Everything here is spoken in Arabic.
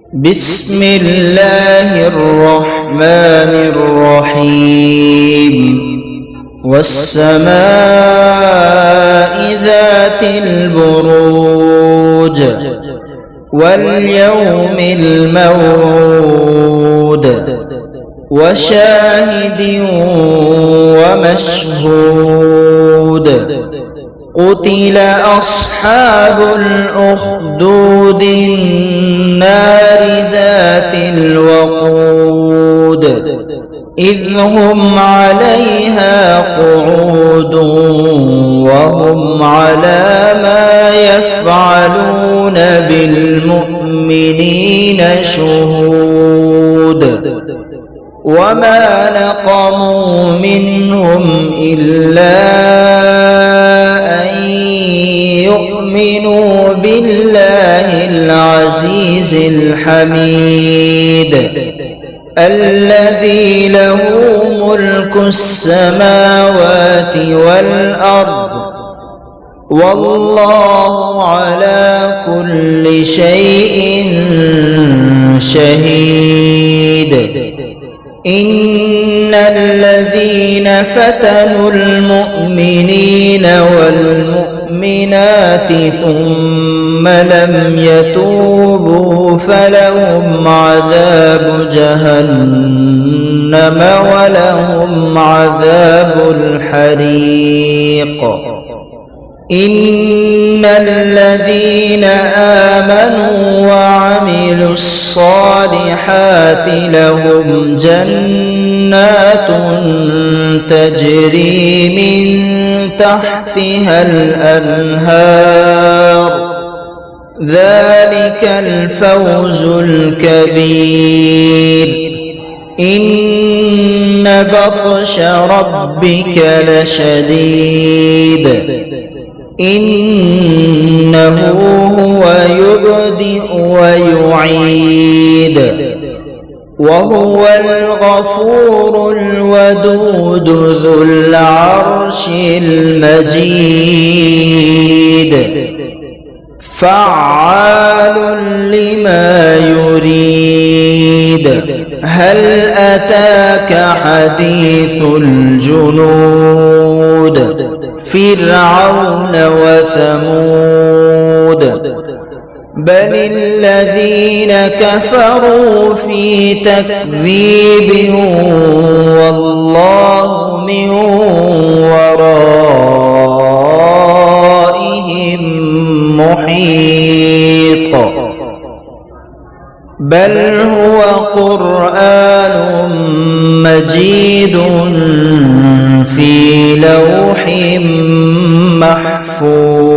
بسم الله الرحمن الرحيم والسماء ذات البروج واليوم الموعود وشاهد ومشهود قتل أصحاب الأخدود النار ذات الوقود إذ هم عليها قعود وهم على ما يفعلون بالمؤمنين شهود وما نقموا منهم إلا أن يؤمنوا بالله العزيز الحميد الذي له ملك السماوات والأرض والله على كل شيء شهيد. إن الذين فتنوا المؤمنين والمؤمنات ثم لم يتوبوا فلهم عذاب جهنم ولهم عذاب الحريق. إن الذين آمنوا وعملوا الصالحات لهم جنات تجري من تحتها الأنهار ذلك الفوز الكبير. إن بطش ربك لشديد إنه هو يبدئ ويعيد وهو الغفور الودود ذو العرش المجيد فعال لما يريد. هل أتاك حديث الجنود فرعون وثمود بل الذين كفروا في تكذيب والله من ورائهم محيط. بل هو قرآن مجيد في لوح محفوظ.